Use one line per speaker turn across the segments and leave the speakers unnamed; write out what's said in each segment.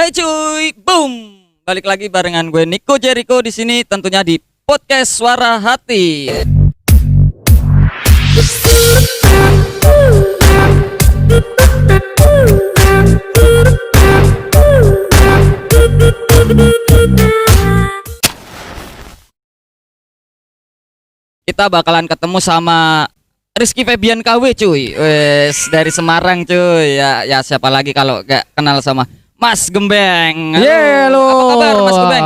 Hai cuy, boom. Balik lagi barengan gue Nico Jericho di sini tentunya di podcast Suara Hati. Kita bakalan ketemu sama Rizky Febian KW cuy. Wes dari Semarang cuy. Ya siapa lagi kalau gak kenal sama Mas Gembeng.
Halo.
Apa kabar Mas Gembeng?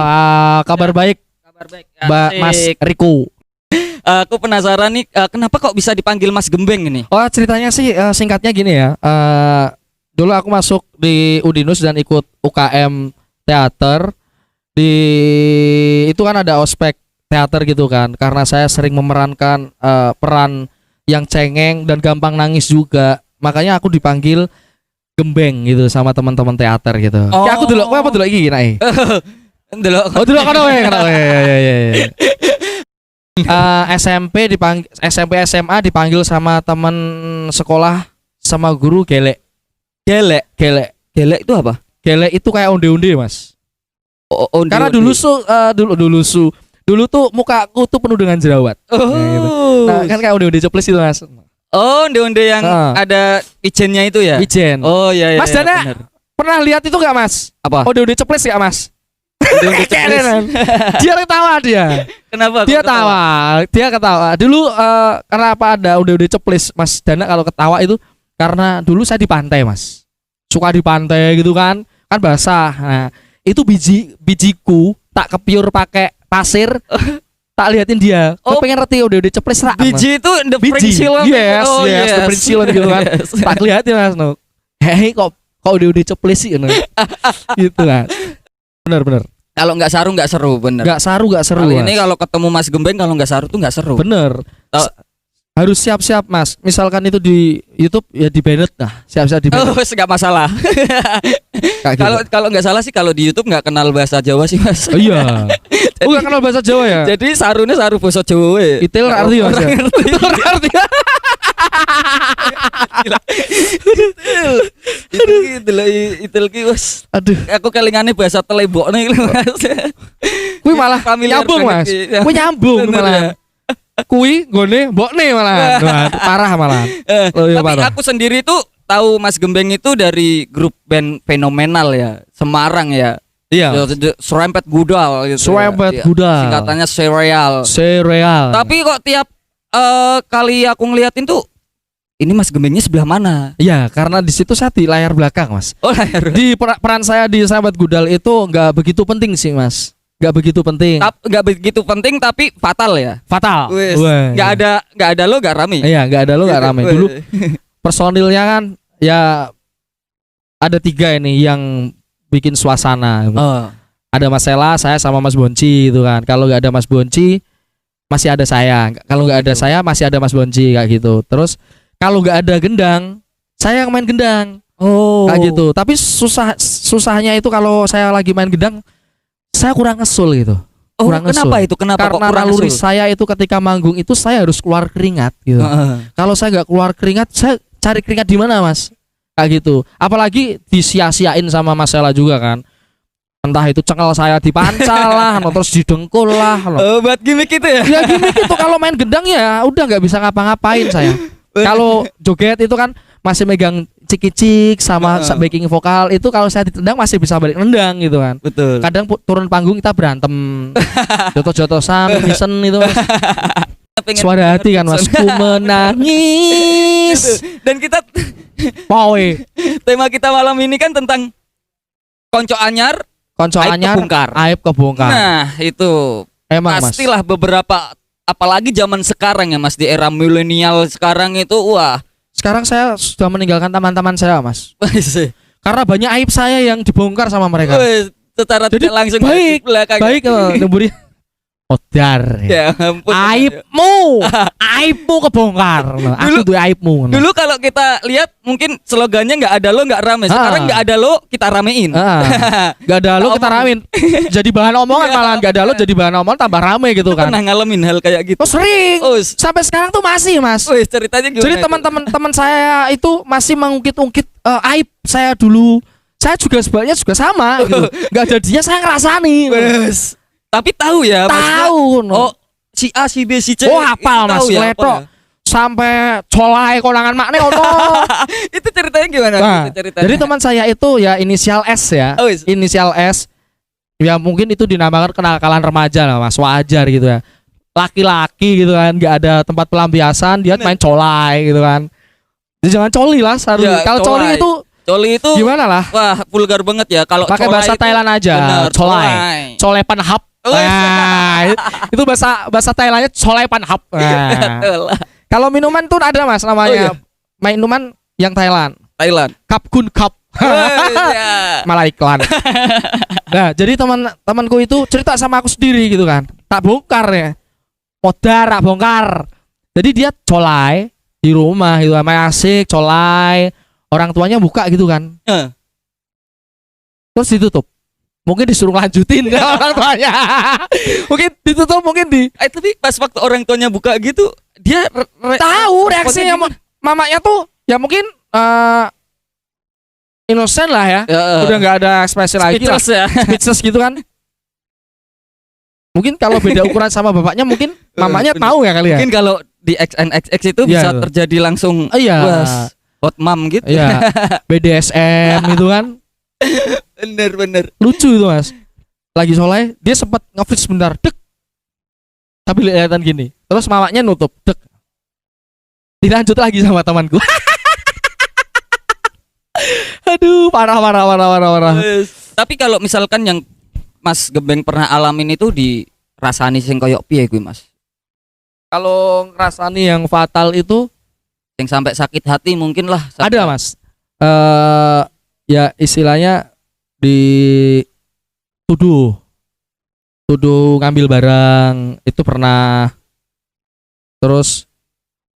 Kabar baik.
Kabar baik.
Mas Riku.
Aku penasaran nih, kenapa kok bisa dipanggil Mas Gembeng ini?
Oh, ceritanya sih singkatnya gini ya. Dulu aku masuk di Udinus dan ikut UKM teater. Itu kan ada ospek teater gitu kan. Karena saya sering memerankan peran yang cengeng dan gampang nangis juga. Makanya aku dipanggil Gembeng gitu sama teman-teman teater gitu.
Oh.
Ya aku dulu iki nae.
Delok.
Oh dulu kan SMP SMA dipanggil sama teman sekolah sama guru gelek.
Gelek itu apa?
Gelek itu kayak onde-onde, Mas.
Onde-onde.
Karena dulu tuh mukaku tuh penuh dengan jerawat.
Oh.
Gitu. Nah, kan kayak onde-onde ceplis itu, Mas.
Oh, onde-onde yang ada ijennya itu ya?
Ijen.
Oh iya.
Mas Dana
bener.
pernah lihat itu gak, Mas?
Apa?
Onde-onde ceplis gak, Mas?
Onde-onde ceplis.
Dia ketawa dia.
Kenapa?
Dia ketawa. Dulu kenapa ada onde-onde ceplis, Mas Dana kalau ketawa itu karena dulu saya di pantai, Mas. Suka di pantai gitu kan basah. Nah, itu bijiku tak kepiur pakai pasir. Tak liatin dia. Kok pengen reti udah ceplis rak.
Biji itu the
biji.
Prince
Yes, the Prince gitu kan.
Yes.
Tak liatin, Mas. No. Hei, kok udah ceplis sih no. Gitu kan. Bener.
Kalau nggak saru nggak seru, bener.
Nggak seru.
Kali ini kalau ketemu Mas Gembeng kalau nggak saru tuh nggak seru.
Bener. Harus siap-siap, Mas. Misalkan itu di YouTube ya di banned. Nah, siap-siap di banned.
Oh, nggak masalah. Kalau nggak salah sih kalau di YouTube nggak kenal bahasa Jawa sih, Mas.
Oh iya. Nggak kenal bahasa Jawa ya.
Jadi sarune saru basa Jawa.
Itil arti, Mas. Itu arti.
Itu lah itil ki wes.
Aduh,
aku kelingane bahasa telebokne iki, Mas.
Kuwi malah
familiar
nyambung, Mas. Kuwi nyambung malah. Kui gone mbokne malah. Parah malah.
Tapi aku sendiri tuh tahu Mas Gembeng itu dari grup band fenomenal ya, Semarang ya.
Iya.
Serempet Gudal gitu.
Serempet Gudal.
Singkatannya
Serial.
Tapi kok tiap kali aku ngeliatin tuh ini Mas Gembengnya sebelah mana?
Iya, karena di situ saya di layar belakang, Mas.
Oh, layar.
Di peran saya di Sahabat Gudal itu nggak begitu penting sih, Mas. Nggak begitu penting tapi fatal ya. Fatal.
Nggak ada lo nggak rame.
Iya, nggak ada lo nggak rame. Dulu personilnya kan ya ada 3 ini yang bikin suasana. Ada Mas Sela, saya sama Mas Bonci itu kan. Kalau nggak ada Mas Bonci masih ada saya. Kalau nggak ada saya masih ada Mas Bonci kayak gitu. Terus kalau nggak ada gendang, saya yang main gendang.
Oh.
Kayak gitu. Tapi susahnya itu kalau saya lagi main gendang saya kurang ngesul gitu.
Oh,
kurang
kenapa
ngesul.
itu? Kenapa
Karena
kok kurang
naluri
ngesul?
saya itu ketika manggung itu saya harus keluar keringat gitu. Kalau saya nggak keluar keringat, saya cari keringat di mana, Mas? Kayak gitu. Apalagi disia-siain sama Mas Sela juga kan. Entah itu cengkel saya dipancal lah, terus didengkul lah.
Buat gimmick itu ya?
Ya gimmick itu kalau main gendang ya udah nggak bisa ngapa-ngapain saya. Kalau joget itu kan masih megang cik-cik sama backing vokal itu kalau saya ditendang masih bisa balik nendang gitu kan.
Betul.
Kadang turun panggung kita berantem. Jotos-jotosan, misen itu, Mas. Suara hati kan, Mas. Ku menangis.
Dan kita
Powe.
tema kita malam ini kan tentang konco anyar, aib kebongkar. Nah, itu
Emang,
pastilah beberapa apalagi zaman sekarang ya, Mas, di era milenial sekarang itu wah.
Sekarang saya sudah meninggalkan teman-teman saya, Mas. Karena banyak aib saya yang dibongkar sama mereka.
Secara
jadi
tidak langsung
baik, nemburi odar.
Ya ampun.
Aibmu kebongkar. Aku tuh aibmu.
Dulu kalau kita lihat mungkin slogannya nggak ada lo nggak rame. Sekarang nggak ada lo kita ramein.
Nggak ada lo kita ramein. Jadi bahan omongan malah nggak ada lo jadi bahan omongan tambah rame gitu kan.
Pernah ngalamin hal kayak gitu?
Oh sering. Sampai sekarang tuh masih, Mas.
Ceritanya gimana?
Jadi teman-teman saya itu masih mengungkit-ungkit aib saya dulu. saya juga sebenarnya juga sama gitu. Enggak jadinya saya ngerasani.
Wes. Tapi tahu ya, maksudnya,
Tahu.
oh, si A, si B, si C.
Oh, hafal,
itu
Mas.
tahu ya,
Letok.
hafal ya.
Sampai colai konangan makne ono.
Itu ceritanya gimana?
Nah,
Itu ceritanya.
jadi teman saya itu ya inisial S ya.
Oh, is-
Inisial S. Ya mungkin itu dinamakan kenakalan remaja lah Mas, wajar gitu ya. Laki-laki gitu kan, nggak ada tempat pelampiasan, dia main colai gitu kan. Jadi jangan coli lah,
Ya,
kalau coli
colai.
itu
Coli itu
gimana lah?
wah vulgar banget ya. Kalau
Pakai
colai
bahasa
itu-
Thailand aja,
bener,
colai. Colepan hap.
Oh,
Nah, itu bahasa Thailandnya colepan hap. Nah,
Betul.
kalau minuman tuh ada Mas namanya.
Oh, iya.
Minuman yang Thailand.
Thailand.
Cup Kun Cup.
Ya.
Malah iklan. Nah, jadi temanku itu cerita sama aku sendiri gitu kan. Tak bongkar ya. Modar tak bongkar. Jadi dia colai di rumah gitu, main asik, colai. Orang tuanya buka gitu kan.
Eh.
Terus ditutup. Mungkin disuruh lanjutin ke orang tuanya. Mungkin ditutup, mungkin di
Tapi pas waktu orang tuanya buka gitu, dia
tahu
responnya
reaksinya
gimana?
mamanya tuh ya mungkin innocent lah ya. Udah nggak ada ekspresi lagi lah.
speechless ya.
Speechless gitu kan. Mungkin kalau beda ukuran sama bapaknya mungkin mamanya
bener.
tahu ya kali ya.
Mungkin kalau di XNXX itu
Iya,
bisa
tuh.
terjadi langsung
Iya.
wah, hot mom gitu.
Iya. BDSM gitu kan.
Bener.
Lucu itu Mas. Lagi soleh dia sempat nge-freeze sebentar, dek. Tapi kelihatan gini. Terus mamanya nutup, dek. Dilanjut lagi sama temanku. Aduh, parah.
Tapi kalau misalkan yang Mas Gembeng pernah alamin itu dirasani sing koyok piye kuwi Mas?
Kalau ngerasani yang fatal itu
Yang sampai sakit hati mungkin lah.
ada Mas. Ya istilahnya tuduh ngambil barang itu pernah. Terus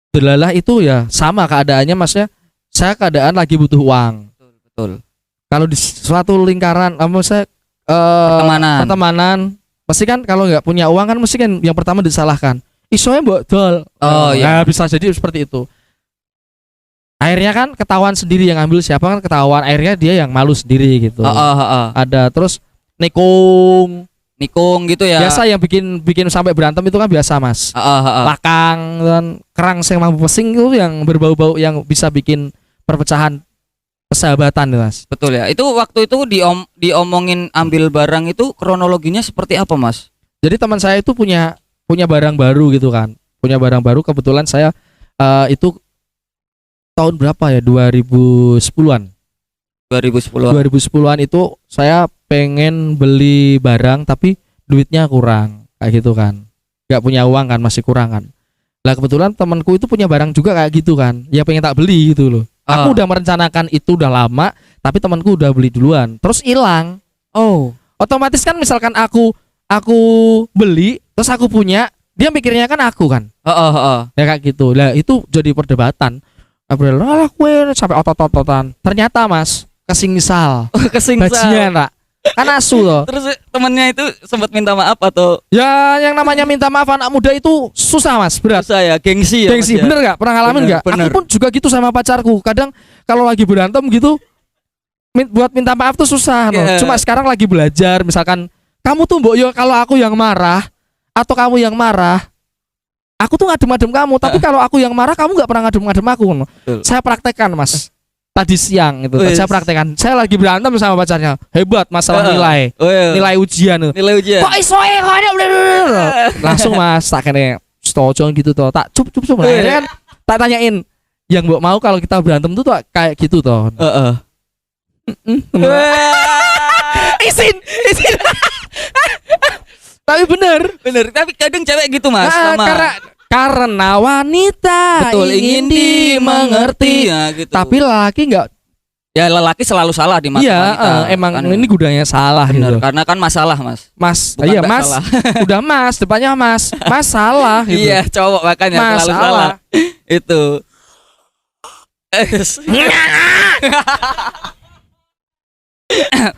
delalah itu ya sama keadaannya Masnya. Saya keadaan lagi butuh uang.
Betul.
Kalau di suatu lingkaran, saya pertemanan, pasti kan kalau nggak punya uang kan mesti kan yang pertama disalahkan. Isonya mbok dol.
Oh, iya.
Nah, bisa jadi seperti itu. Akhirnya kan ketahuan sendiri yang ambil siapa kan ketahuan. Akhirnya dia yang malu sendiri gitu. Ada terus nikung.
Nikung gitu ya.
Biasa yang bikin sampai berantem itu kan biasa Mas. Lakang dan kerang sing mampu pesing itu yang berbau-bau yang bisa bikin perpecahan persahabatan Mas.
Betul ya. Itu waktu itu diomongin ambil barang itu kronologinya seperti apa Mas?
Jadi teman saya itu punya barang baru gitu kan. Punya barang baru kebetulan saya itu tahun berapa ya? 2010-an. 2010-an itu saya pengen beli barang tapi duitnya kurang kayak gitu kan. Gak punya uang kan, masih kurang kan. Lah kebetulan temanku itu punya barang juga kayak gitu kan. Ya pengen tak beli gitu loh. Aku udah merencanakan itu udah lama, tapi temanku udah beli duluan. Terus hilang.
Oh,
Otomatis kan misalkan aku beli terus aku punya, dia mikirnya kan aku kan. Ya kayak gitu. Lah itu jadi perdebatan. Alah kue sampai otot-ototan. Ternyata Mas kesingisal.
Kesingisal.
Bajingan Pak. Kan asu loh.
Terus temennya itu sempat minta maaf atau
Ya yang namanya minta maaf anak muda itu susah Mas, berat.
saya gengsi ya?
Gengsi,
Mas, ya?
bener gak? Pernah ngalamin
Bener,
gak?
bener.
Aku pun juga gitu sama pacarku. Kadang kalau lagi berantem gitu buat minta maaf tuh susah no.
Yeah.
Cuma sekarang lagi belajar. Misalkan kamu tuh mbok yo kalau aku yang marah atau kamu yang marah, aku tuh ngadem-ngadem kamu. Tapi kalau aku yang marah kamu gak pernah ngadem-ngadem aku no. Saya praktekkan Mas. Tadi siang itu
Wis.
saya praktekkan. Saya lagi berantem sama pacarnya. Hebat masalah nilai.
Oh, iya.
Nilai ujian tuh.
Nilai ujian.
Kok iso langsung Mas tak kene setuju gitu toh. Tak cup. Nah, akhirnya kan tak tanyain yang mbok mau kalau kita berantem tuh kayak gitu toh. Isin. Tapi bener.
Tapi kadang cewek gitu Mas. sama.
Karena wanita
Betul, ingin dimengerti ya, gitu.
Tapi laki nggak.
Ya lelaki selalu salah di mata
Iya,
wanita.
emang
Kan,
ini gudangnya salah
bener,
gitu.
karena kan masalah Mas.
Mas,
Bukan
iya
tak
Mas.
salah.
Udah Mas, depannya Mas. Mas salah gitu.
Iya, cowok makanya selalu
Masalah.
salah. Itu.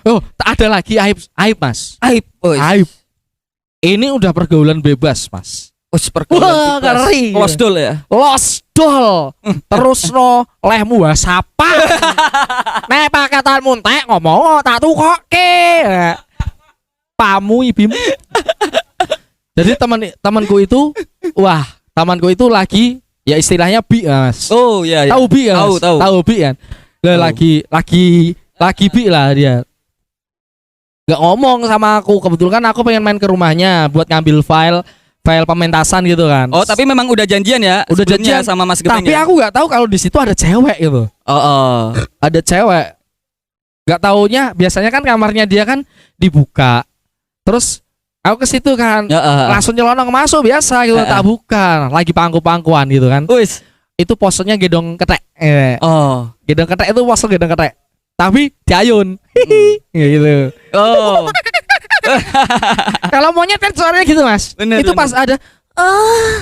Oh, tak ada lagi aib Mas.
Aib, boys.
Aib. Ini udah pergaulan bebas Mas.
Pergaulan
Wah,
bebas.
ngeri.
Close door ya.
Lost dol. Terus no lehmu sapa. Nek paketanmu entek ngomong tak tukokke. Pamu ibim. Jadi temanku itu lagi ya istilahnya bi Mas.
Oh iya.
Tahu bi kan?
Tahu.
Tahu bi kan? Lagi bi lah dia. Gak ngomong sama aku, kebetulan aku pengen main ke rumahnya buat ngambil file pementasan gitu kan.
Oh, tapi memang udah janjian ya?
Udah
sebelumnya
janjian
sama Mas Gebeng.
Tapi
ya?
aku nggak tahu kalau di situ ada cewek gitu.
Oh.
Ada cewek. Gak taunya biasanya kan kamarnya dia kan dibuka. Terus aku ke situ kan. Langsung nyelonong masuk biasa gitu, tak buka. Lagi pangku-pangkuan gitu kan.
Wis.
Itu posenya gedong ketek.
Oh.
Gedong ketek itu pose gedong ketek. Tapi diayun. Gitu.
Oh.
Kalau monyet kan suaranya gitu Mas.
Bener,
itu
bener.
pas ada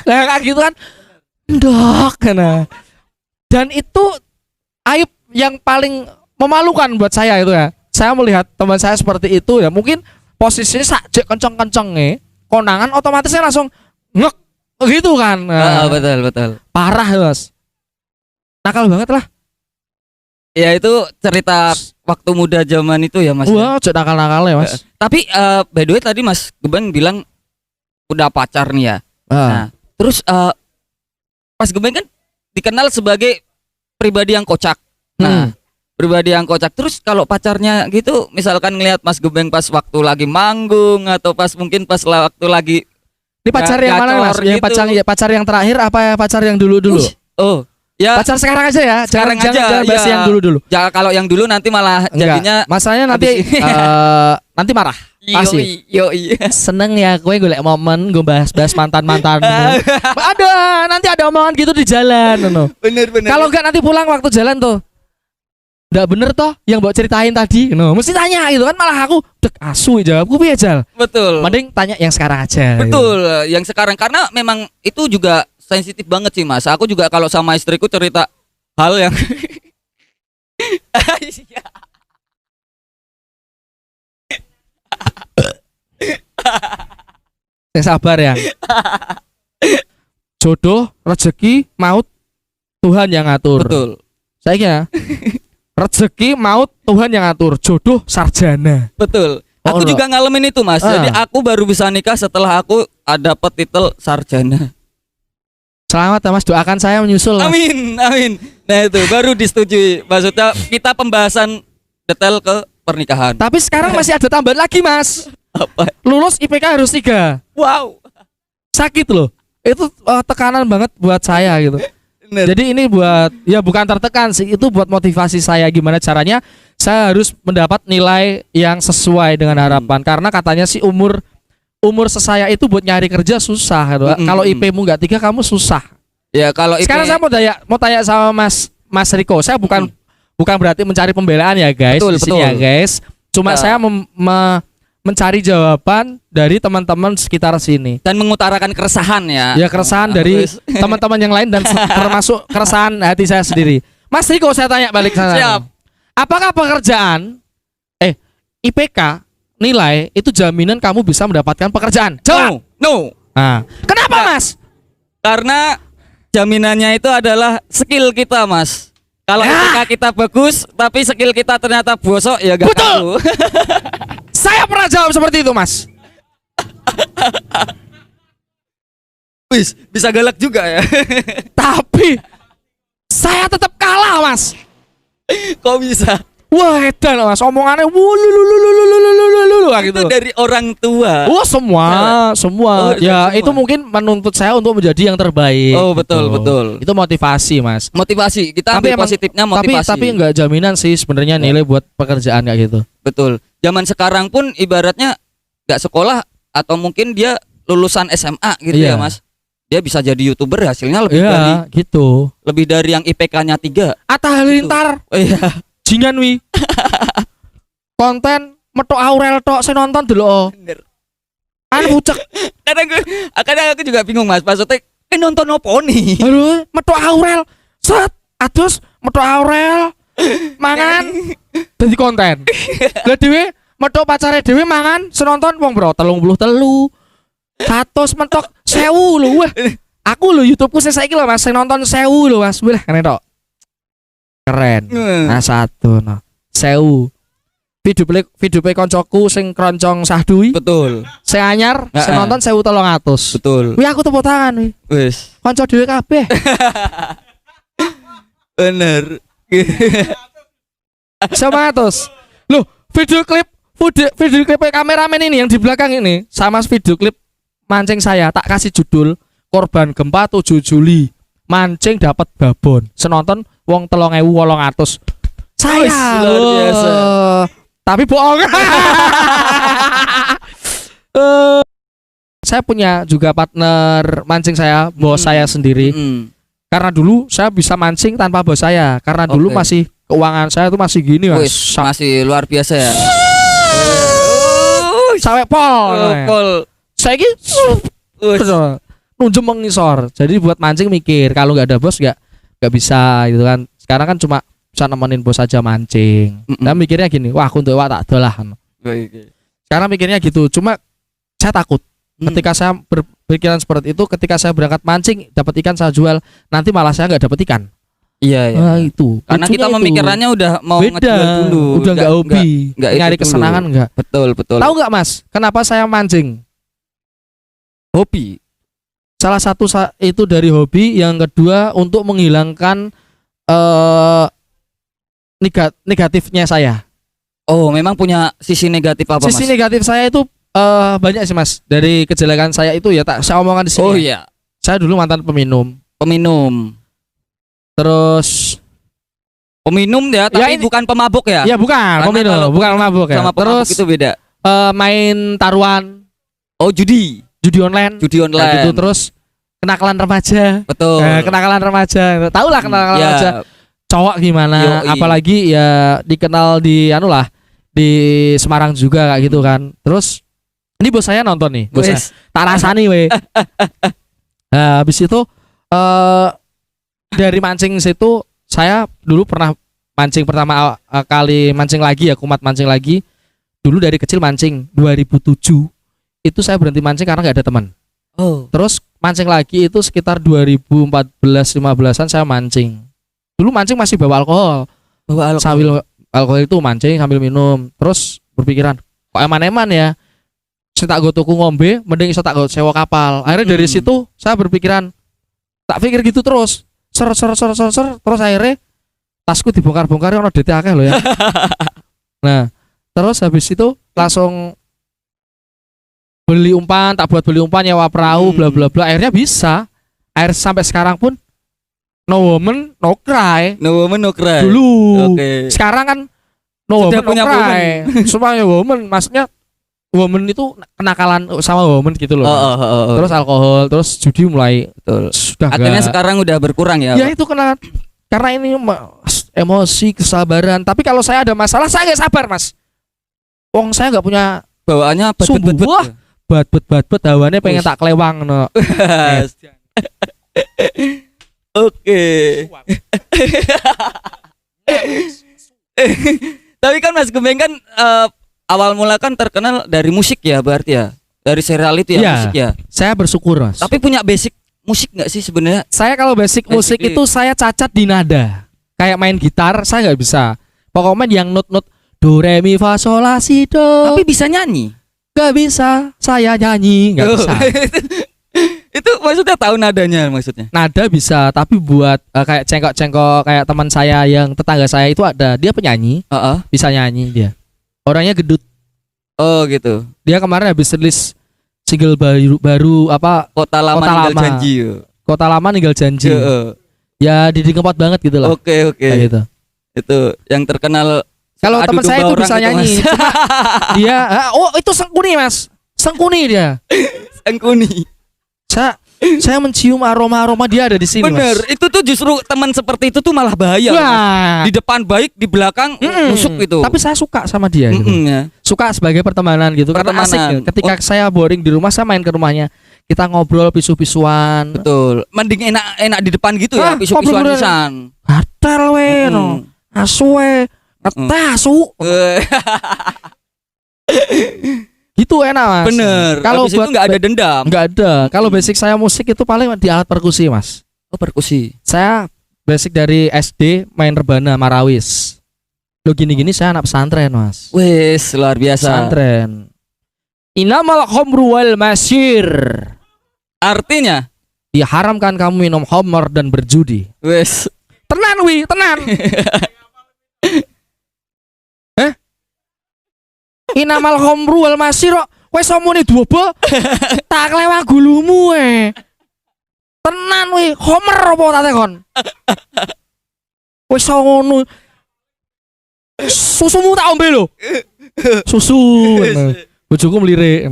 kayak gitu kan. Ndok karena. Dan itu aib yang paling memalukan buat saya itu ya. Saya melihat teman saya seperti itu ya, mungkin posisinya sakjek kenceng-kencenge, kondangan otomatis saya langsung ngek gitu kan.
Betul.
Parah Mas. Nakal banget lah.
Ya itu cerita waktu muda zaman itu ya Mas.
Wah, cek nakal-nakal ya Mas.
Tapi by the way tadi Mas Gebeng bilang udah pacar nih ya. Nah, terus Mas Gebeng kan dikenal sebagai pribadi yang kocak. Nah, pribadi yang kocak. Terus kalau pacarnya gitu, misalkan ngelihat Mas Gebeng pas waktu lagi manggung atau pas mungkin pas waktu lagi
Ini pacar yang mana Mas?
gitu.
Pacar yang terakhir apa ya pacar yang dulu-dulu?
Oh, ya.
Pacar sekarang aja ya.
Sekarang
jangan bahas
ya.
yang dulu-dulu.
Jangan kalau yang dulu nanti malah jadinya
masalahnya nanti nanti marah. Pasti.
Yoi.
Seneng ya gue golek momen gue bahas mantan-mantanmu. Nanti ada omongan gitu di jalan
Bener.
Kalau enggak nanti pulang waktu jalan tuh. Nggak bener toh yang bawa ceritain tadi. Mesti tanya gitu kan, malah aku dek asu jawabku piye Jal.
Betul.
Mending tanya yang sekarang aja.
Betul, yang sekarang karena memang itu juga sensitif banget sih Mas. Aku juga kalau sama istriku cerita hal yang
sabar ya. Jodoh, rezeki, maut Tuhan yang ngatur.
Betul.
Saya kira rezeki, maut Tuhan yang ngatur. Jodoh, sarjana.
Betul. Aku juga ngalamin itu Mas. Jadi aku baru bisa nikah setelah aku dapat titel sarjana.
Selamat ya Mas, doakan saya menyusul Mas.
Amin. Nah itu baru disetujui. Maksudnya kita pembahasan detail ke pernikahan.
Tapi sekarang masih ada tambahan lagi Mas.
Apa?
Lulus IPK harus 3.
Wow.
Sakit loh. Itu tekanan banget buat saya gitu.
Bener.
Jadi ini buat, ya bukan tertekan sih, itu buat motivasi saya gimana caranya saya harus mendapat nilai yang sesuai dengan harapan. Karena katanya sih umur sesaya itu buat nyari kerja susah gitu. Kalau IP-mu nggak 3 kamu susah.
Ya kalau IP...
Sekarang saya mau tanya sama Mas Riko. Saya bukan berarti mencari pembelaan ya guys.
Betul,
di sini ya guys. Cuma saya mencari jawaban dari teman-teman sekitar sini
dan mengutarakan keresahan ya.
Ya keresahan dari teman-teman yang lain dan termasuk keresahan hati saya sendiri. Mas Riko, saya tanya balik sana.
Siap.
Apakah pekerjaan IPK nilai itu jaminan kamu bisa mendapatkan pekerjaan? Jawab.
No.
Nah, kenapa Mas?
Karena jaminannya itu adalah skill kita Mas. Kalau IPK kita bagus tapi skill kita ternyata bosok ya gak tahu.
Saya pernah jawab seperti itu Mas.
Bisa galak juga ya.
Tapi saya tetap kalah Mas.
Kok bisa?
Wah edan Mas, omongannya gitu.
Itu dari orang tua.
Wah semua. Ya itu mungkin menuntut saya untuk menjadi yang terbaik.
Oh betul.
Itu motivasi Mas.
Motivasi. Kita ambil positifnya motivasi.
Tapi enggak jaminan sih sebenarnya nilai buat pekerjaan kayak gitu.
Betul. Zaman sekarang pun ibaratnya nggak sekolah atau mungkin dia lulusan SMA gitu ya Mas. Dia bisa jadi YouTuber hasilnya lebih dari yang IPK-nya 3.
Atta Halilintar.
Iya.
Jingan wi. Konten metok Aurel tok saya nonton dulu.
Bener.
Bucek.
Kadang aku juga bingung Mas. Maksudnya nonton apa nih?
Aduh, metok Aurel. Set. Atus metok Aurel. Mangan dadi konten. Lah dhewe metok pacare dhewe mangan senonton wong bro 33. 100 mentok 1000 lho. Aku lho YouTubeku saiki lho Mas, sing nonton 1000 lho Mas. Wih, keren tok. Keren. Nah, satu no. 1000. Video play koncoku sing kroncong sahduwi.
Betul.
Sing anyar, sing nonton 1300.
Betul.
Wih, aku tepuk tangan wih.
Wis.
Konco dhewe kabeh.
Bener.
900. Loh, video klip kameramen ini yang di belakang ini sama video klip mancing saya tak kasih judul Korban Gempa 7 Juli. Mancing dapat babon. Senonton wong 3800. Saya
luar biasa.
Tapi bohong. Saya punya juga partner mancing saya, bos saya sendiri. Karena dulu saya bisa mancing tanpa bos saya. Karena dulu masih keuangan saya tuh masih gini Mas.
Masih luar biasa ya.
Sampai pol. Saya ini nunjuk mengisor. Jadi buat mancing mikir kalau nggak ada bos nggak bisa gitu kan. Sekarang kan cuma bisa nemenin bos aja mancing. Dan mikirnya gini, wah aku untuk tak dolah. Sekarang mikirnya gitu. Cuma saya takut ketika saya berpikiran seperti itu, ketika saya berangkat mancing dapat ikan saya jual, nanti malah saya nggak dapat ikan.
Iya.
Nah, itu.
Karena kita memikirkannya udah mau
beda,
ngejual dulu.
Udah nggak hobi, nyari kesenangan nggak.
Betul.
Tahu nggak Mas? Kenapa saya mancing?
Hobi.
Salah satu itu dari hobi, yang kedua untuk menghilangkan negatifnya saya.
Oh, memang punya sisi negatif apa Mas?
Sisi negatif saya itu banyak sih Mas. Dari kejelekan saya itu ya tak saya omongkan di sini.
Oh iya.
Saya dulu mantan peminum. Terus
peminum ya, tapi bukan pemabuk ya?
Ya bukan, peminum, bukan pemabuk ya.
Sama
terus
itu beda.
Main taruhan.
Oh, judi online.
Nah, gitu. Terus kenakalan remaja.
Betul.
Kenakalan remaja. Tahu lah kenakalan remaja. Cowok gimana? Apalagi ya dikenal di di Semarang juga kayak gitu kan. Terus ini bos saya nonton nih, bos saya. Tak rasani we. Nah, habis itu dari mancing situ saya dulu pernah mancing pertama kali mancing lagi ya, kumat mancing lagi. Dulu dari kecil mancing 2007 itu saya berhenti mancing karena nggak ada teman.
Oh.
Terus mancing lagi itu sekitar 2014-15an saya mancing. Dulu mancing masih bawa alkohol. Sambil alkohol itu mancing sambil minum. Terus berpikiran kok eman-eman ya. Saya tak go tuku ngombe, mending saya tak go sewa kapal. Akhirnya dari situ saya berpikiran, tak pikir gitu terus. Ser terus akhirnya tasku dibongkar-bongkar ono DT akeh loh ya. Nah, terus habis itu langsung beli umpan, tak buat beli umpan, nyewa perahu, bla bla bla. Akhirnya bisa. Akhirnya sampai sekarang pun no woman no cry. Dulu. Sekarang kan no woman no cry. Semuanya woman, maksudnya woman itu kenakalan sama woman gitu loh. Terus alkohol, terus judi mulai sudah
artinya sekarang udah berkurang ya.
Ya itu karena ini emosi, kesabaran. Tapi kalau saya ada masalah saya nggak sabar Mas. Wong saya nggak punya
bawaannya
bat hawannya pengen tak kelewang no.
Oke. Tapi kan Mas Gembeng kan awal mula kan terkenal dari musik ya, berarti ya, dari serial itu ya, musik ya.
Saya bersyukur Mas.
Tapi punya basic musik nggak sih sebenarnya?
Saya kalau basic musik itu saya cacat di nada. Kayak main gitar saya nggak bisa. Pokoknya yang not do re mi fa sol la si do.
Tapi bisa nyanyi?
Gak bisa, saya nyanyi nggak bisa.
Itu maksudnya tahu nadanya maksudnya? Nada
bisa, tapi buat kayak cengkok-cengkok kayak teman saya yang tetangga saya itu ada, dia penyanyi, bisa nyanyi dia. Orangnya gedut.
Oh gitu.
Dia kemarin habis rilis single baru apa?
Kota Lama Ninggal Janji.
Kota Lama Ninggal Janji. Ya Didi Kempot banget gitu lah.
Oke.
Gitu.
Itu yang terkenal.
Kalau teman saya itu bisa nyanyi. Cuma dia itu Sengkuni Mas. Sengkuni dia.
Sengkuni.
Saya mencium aroma dia ada di sini.
Bener, Mas. Itu tuh justru teman seperti itu tuh malah bahaya. Di depan baik, di belakang busuk gitu.
Tapi saya suka sama dia. Gitu.
Ya.
Suka sebagai pertemanan gitu. Karena asik. Gitu. Ketika saya boring di rumah, saya main ke rumahnya. Kita ngobrol pisu-pisuan.
Betul. Mending enak di depan gitu ya, pisu-pisuan pisan.
Hatel we no. Asu we. Tasu. gitu enak mas.
Bener.
Kalau
itu nggak ada dendam.
Nggak ada. Kalau basic saya musik itu paling di alat perkusi mas.
Oh perkusi.
Saya basic dari SD main rebana marawis. Lo gini-gini saya anak pesantren mas.
Wes luar biasa.
Pesantren. Inamal khamru wal masyir.
Artinya
diharamkan kamu minum khamr dan berjudi.
Wes.
Tenan wi, tenan. Inamal khamru wal masyir wis omone dwobo tak lewat gulumu tenan wi khamr apa tak tekon wis ngono susumu tak ombe lho susu bojoku mlirik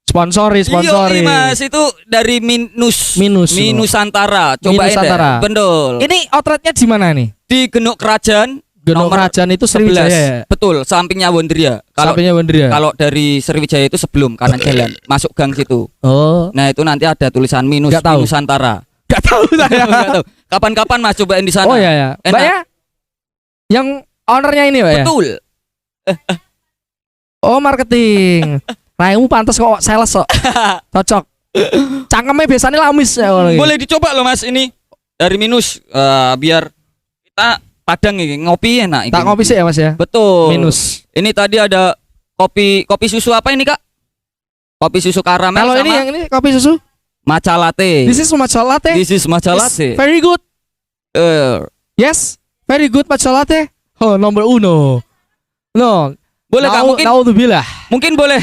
sponsori
Iya mas itu dari Minusantara coba
Minusantara.
Betul
ini outletnya di mana nih
di Genuk Kerajaan
Kerajaan itu Sriwijaya ya?
Betul, sampingnya Wondria.
Sampingnya Wondria.
Kalau dari Sriwijaya itu sebelum kanan jalan, masuk gang situ.
Oh.
Nah, itu nanti ada tulisan Minusantara.
Gak tahu saya.
Gak tahu. Kapan-kapan Mas cobain di sana.
Oh iya ya. Mbak ya? Yang ownernya ini Mbak ya?
Betul.
Oh, marketing. Raimu pantas kok sales kok. Cocok. Cangkemnya biasanya lamis ya.
Boleh dicoba loh Mas ini. Dari Minus biar kita padang ini ngopi enak.
Tak ngopi sih ya Mas ya.
Betul.
Minus.
Ini tadi ada kopi susu apa ini Kak? Kopi susu karamel.
Kalau ini yang ini kopi susu
matcha latte.
This is matcha latte.
This is matcha latte.
Very good. Yes, very good matcha latte. Oh, nomor uno. No.
Boleh Kak mungkin.
Naudzubillah.
Mungkin boleh.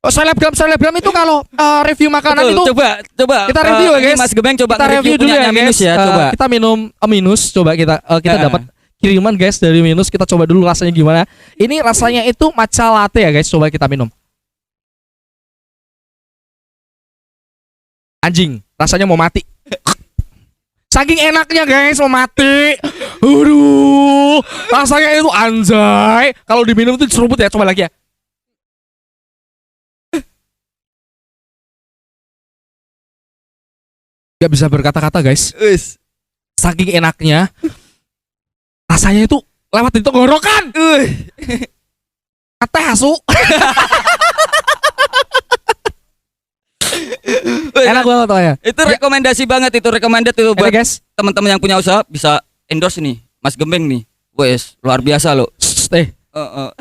Oh, selebgram itu kalau review makanan. Betul,
itu coba
kita review ya guys.
Mas Gebeng coba
kita review dulu ya
Minus ya coba.
Kita minum Minus coba kita dapat kiriman guys dari Minus, kita coba dulu rasanya gimana. Ini rasanya itu matcha latte ya guys, coba kita minum. Anjing, rasanya mau mati. Saking enaknya guys, mau mati. Aduh, rasanya itu anjay. Kalau diminum itu seruput ya, coba lagi ya. Gak bisa berkata-kata guys. Saking enaknya rasanya itu lewat di tenggorokan. Teh asu. Enak banget ya.
Itu rekomendasi banget, itu recommended itu buat
guys.
Teman-teman yang punya usaha bisa endorse nih Mas Gembeng nih. Wes luar biasa loh.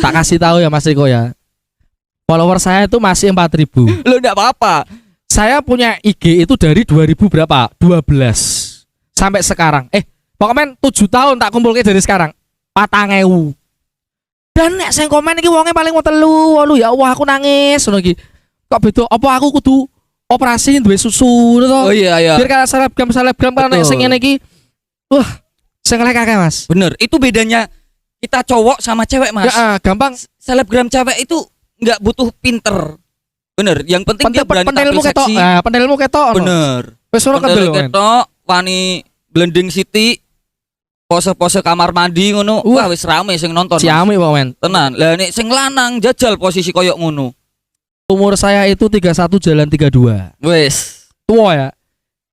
Tak kasih tahu ya Mas Riko ya. Follower saya itu masih 4.000.
Lo enggak apa-apa.
Saya punya IG itu dari 2000 berapa? 12 sampai sekarang. Pokoknya 7 tahun tak kumpulke dari sekarang. 4.000. Dan nek sing komen iki wonge paling mau 3. Ya Allah aku nangis ngono iki. Kok beda apa aku kudu operasi duwe susu to?
Oh iya.
Biar kalau selebgram kan nek sing ngene iki wah, sing lek akeh Mas.
Bener, itu bedanya kita cowok sama cewek Mas.
Ya, gampang.
Selebgram cewek itu nggak butuh pinter. Bener, yang penting dia berani tampil seksi.
Pendelmu ketok.
Bener.
Wis ora kendel
ketok, wani blending city, pose-pose kamar mandi ngono. Wah, wis rame sing nonton.
Ciamik kok men.
Tenan. Lah nek sing lanang jajal posisi koyok ngono.
Umur saya itu 31 jalan 32.
Wis.
Tua ya.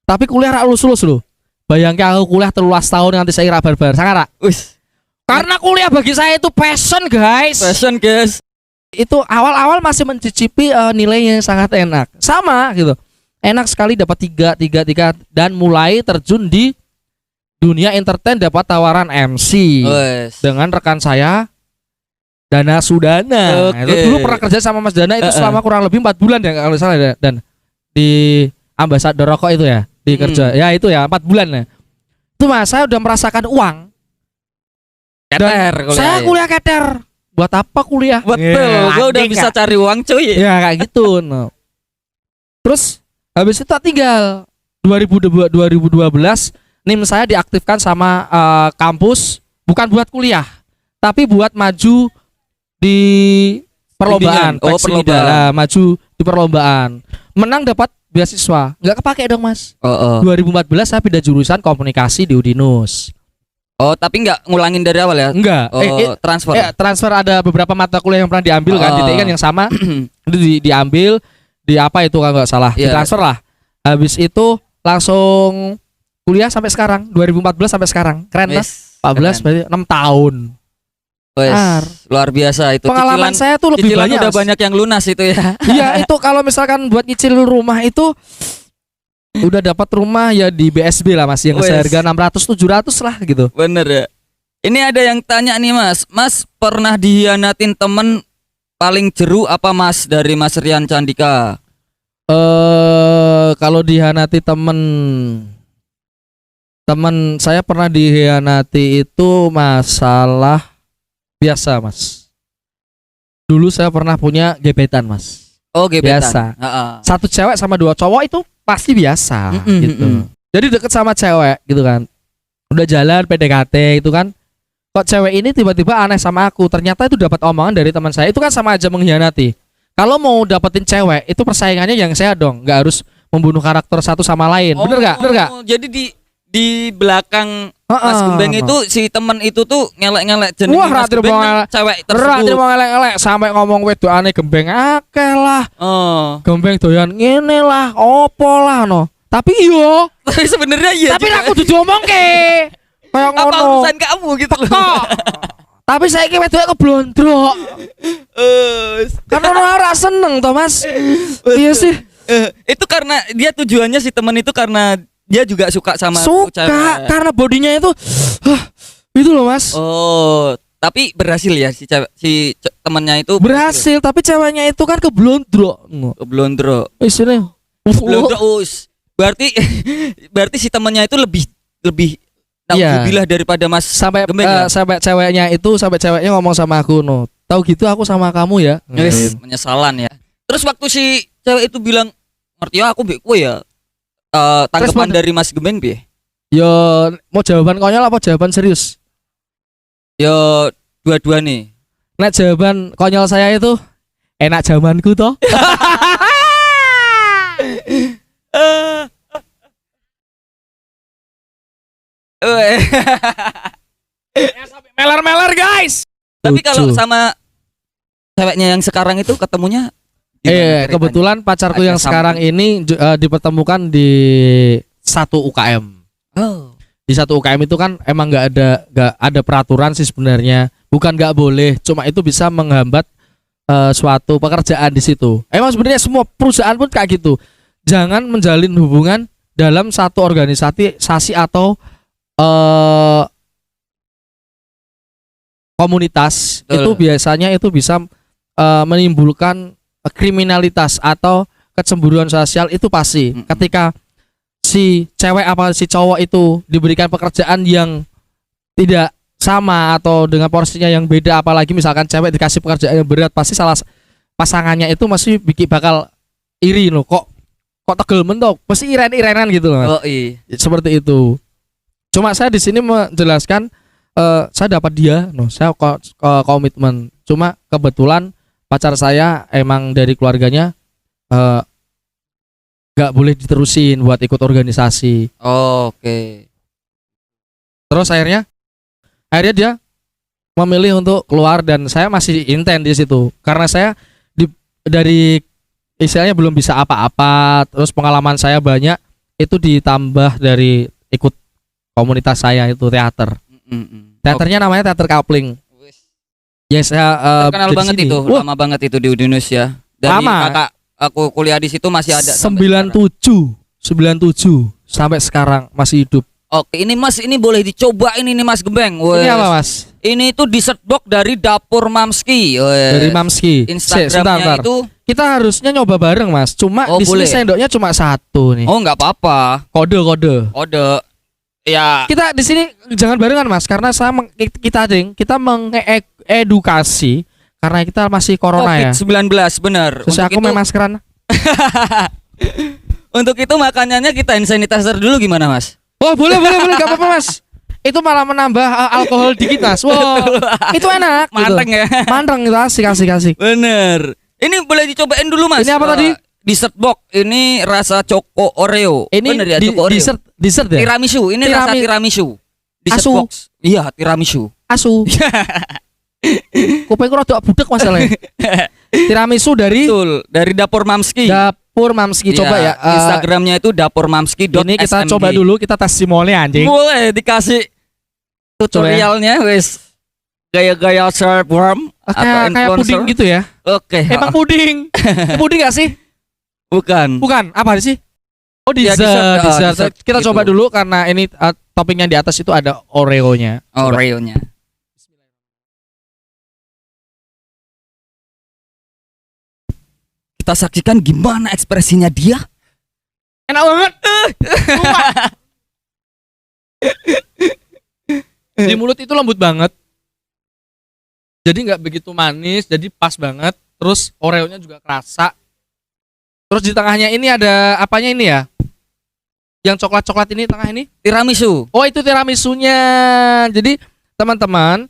Tapi kuliah ra lulus lho. Bayangke aku kuliah 13 tahun nganti saya ra barbar. Sangar ra?
Wis.
Karena kuliah bagi saya itu passion, guys.
Passion, guys.
Itu awal-awal masih mencicipi nilainya sangat enak. Sama gitu. Enak sekali dapat 3 dan mulai terjun di dunia entertain, dapat tawaran MC. Dengan rekan saya Dana Sudana. Itu dulu pernah kerja sama Mas Dana itu selama kurang lebih 4 bulan ya kalau salah ya. Dan di ambasador rokok itu ya, di kerja. Ya itu ya 4 bulan ya. Itu Mas saya udah merasakan uang.
Keter kuliah.
Saya kuliah keter. Buat apa kuliah?
Betul, gue udah bisa cari uang cuy.
Ya kayak gitu. No. Terus habis itu tak tinggal 2012 NIM saya diaktifkan sama kampus bukan buat kuliah, tapi buat maju di perlombaan.
Perlombaan.
Maju di perlombaan. Menang dapat beasiswa. Nggak kepake dong Mas. 2014 saya pindah jurusan komunikasi di Udinus.
Oh, tapi nggak ngulangin dari awal ya?
Enggak.
Transfer.
Transfer ada beberapa mata kuliah yang pernah diambil kan, DTI kan yang sama. Itu diambil di apa itu kalau nggak salah, ditransfer lah. Habis itu langsung kuliah sampai sekarang, 2014 sampai sekarang. Keren kan? 14 berarti 6 tahun.
Wes, luar biasa itu.
Pengalaman saya tuh lebih
cicilan
banyak.
udah banyak yang lunas itu ya.
Iya, itu kalau misalkan buat nyicil rumah itu udah dapat rumah ya di BSB lah Mas, yang seharga 600-700 lah gitu.
Bener ya. Ini ada yang tanya nih Mas. Mas pernah dihianatin temen paling jeru apa Mas dari Mas Rian Candika?
Kalau dihianati temen saya pernah dihianati itu masalah biasa Mas. Dulu saya pernah punya gebetan Mas.
Oh gebetan.
Biasa. Satu cewek sama 2 cowok itu pasti biasa gitu. Jadi deket sama cewek gitu kan. Udah jalan PDKT itu kan. Kok cewek ini tiba-tiba aneh sama aku. Ternyata itu dapat omongan dari teman saya. Itu kan sama aja mengkhianati. Kalau mau dapetin cewek itu persaingannya yang sehat dong. Gak harus membunuh karakter satu sama lain. Bener gak?
Jadi di belakang Mas Gembeng itu si temen itu tuh ngelek-ngelek jeneng Mas Gembeng cewek tersebut.
Mau ngelek-ngelek sampai ngomong wedokane Gembeng akeh lah. Gembeng doyan ngene lah, opo lah no. Tapi iyo.
Tapi sebenarnya iya.
Tapi aku udah diomongke. Kayak ngono.
Apa urusan kamu gitu loh.
Tapi saya ki wedok keblondrok. Karena ora seneng toh Mas. Iya sih.
Itu karena dia tujuannya si temen itu karena dia juga suka sama
cewek. Karena bodinya itu itu loh Mas.
Oh, tapi berhasil ya si temennya itu
berhasil, tapi ceweknya itu kan keblondrok.
Keblondrok.
Isine.
Keblondrok. Berarti si temennya itu lebih nauzubillah daripada Mas
sampai ceweknya ngomong sama aku no. Tahu gitu aku sama kamu ya.
Yes, menyesalan ya. Terus waktu si cewek itu bilang ngerti ya aku beko ya. Tanggapan dari Mas Gembeng piye?
Yo mau jawaban konyol apa jawaban serius?
Yo dua-dua nih.
Nek jawaban konyol saya itu enak zamanku toh. Meler-meler guys.
Tapi kalau sama ceweknya yang sekarang itu ketemunya
kebetulan pacarku yang sekarang ini dipertemukan di satu UKM. Di satu UKM itu kan emang nggak ada peraturan sih sebenarnya. Bukan nggak boleh, cuma itu bisa menghambat suatu pekerjaan di situ. Emang sebenarnya semua perusahaan pun kayak gitu. Jangan menjalin hubungan dalam satu organisasi atau komunitas. Itu biasanya itu bisa menimbulkan kriminalitas atau kecemburuan sosial itu pasti. Ketika si cewek apa si cowok itu diberikan pekerjaan yang tidak sama atau dengan porsinya yang beda, apalagi misalkan cewek dikasih pekerjaan yang berat, pasti salah pasangannya itu masih bakal iri loh, kok tegel mentok, pasti iren-irenan gitu loh. Seperti itu. Cuma saya di sini menjelaskan saya dapat dia, saya komitmen. Cuma kebetulan pacar saya emang dari keluarganya gak boleh diterusin buat ikut organisasi.
Oke.
Terus akhirnya dia memilih untuk keluar dan saya masih intent di situ karena saya dari istilahnya belum bisa apa-apa, terus pengalaman saya banyak itu ditambah dari ikut komunitas saya itu teater. Teaternya namanya teater Kapling. Yes,
terkenal banget sini. Itu, lama banget itu di Indonesia. Dari kakak aku kuliah di situ masih ada.
97 sampai sekarang masih hidup.
Oke, ini Mas, ini boleh dicoba ini nih Mas Gembeng.
Ini apa Mas?
Ini itu dessert box dari Dapur Mamski.
Dari Mamski.
Instagramnya itu.
Kita harusnya nyoba bareng Mas. Cuma di sini sendoknya cuma satu nih.
Oh nggak apa-apa.
Kode.
Ya.
Kita di sini jangan barengan Mas, karena kita mengedukasi karena kita masih corona ya.
COVID-19 benar.
Terus aku main maskeran.
Untuk itu makanannya kita hand sanitizer dulu gimana Mas?
Oh boleh gak apa-apa Mas. Itu malah menambah alkohol dikit Mas. Wow, itu enak.
Manteng gitu. Ya.
Manteng itu asik.
Bener. Ini boleh dicobain dulu Mas.
Ini apa tadi?
Dessert box. Ini rasa Choco Oreo.
Ini bener ya, Choco Oreo. Dessert ya?
Tiramisu. Ini rasa tiramisu. Dessert
Asu.
box. Iya, tiramisu.
Asu. Kupengku rada budek masalahnya. Tiramisu dari
Dapur Mamski.
Dapur Mamski, coba ya.
Instagramnya itu dapurmamski.smg.
Ini kita coba dulu, kita testimoni anjing.
Boleh dikasih tutorialnya wes. gaya-gaya selebgram atau
Kayak
influencer
puding gitu ya.
Oke.
Emang puding. Puding gak sih?
Bukan.
Bukan, apa sih? Oh,
Ya,
dessert.
dessert
Kita
gitu.
coba dulu karena ini topping yang di atas itu ada Oreo-nya. Coba.
Oreo-nya. Kita saksikan gimana ekspresinya dia.
Enak banget. Sumpah. Di mulut itu lembut banget. Jadi nggak begitu manis, jadi pas banget. Terus Oreo-nya juga kerasa. Terus di tengahnya ini ada apanya ini ya? Yang coklat-coklat ini tengah ini?
Tiramisu.
Oh, itu tiramisunya. Jadi teman-teman,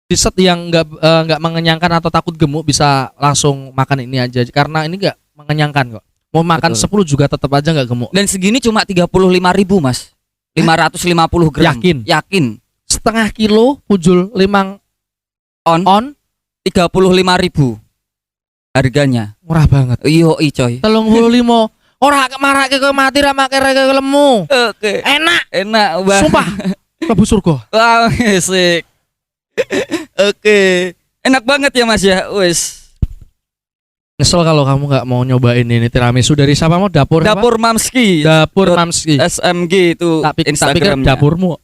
dessert yang nggak mengenyangkan atau takut gemuk bisa langsung makan ini aja karena ini nggak mengenyangkan kok. Mau makan
Betul.
10 juga tetap aja nggak gemuk.
Dan segini cuma 35.000, Mas. 550 gram. Yakin.
Setengah kilo pujul limang on
35.000 harganya.
murah banget.
Iyo, coy.
35. Ora marake kowe mati ra make rek lemu.
Oke.
Enak.
Enak banget.
Sumpah. Mlebu surga.
Wah, asik. Oke. Enak banget ya, Mas ya. Wes.
Nyesel kalau kamu nggak mau nyobain ini tiramisu dari siapa mau dapur apa?
Dapur Mamski.
Dapur Mamski.
SMG itu
Tak pikir
Instagramnya.
dapurmu.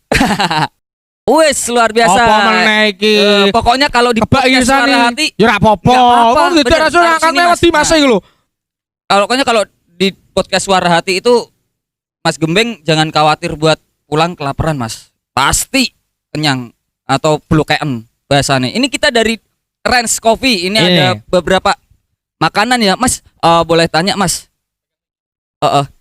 Wes, luar biasa.
Apa menaiki?
Pokoknya kalau di
Kebak
podcast
isane.
Suara Hati,
Ya ora apa-apa.
Nggak apa-apa,
Kan
bener.
tidak
Harus
akan
ini,
lewat
Mas.
di masa iki lho.
pokoknya kalau di podcast Suara Hati itu Mas Gembeng jangan khawatir buat pulang kelaparan, Mas. Pasti kenyang atau blokean bahasanya. Ini kita dari Range Coffee. Ini ada beberapa makanan ya, Mas. Boleh tanya, Mas?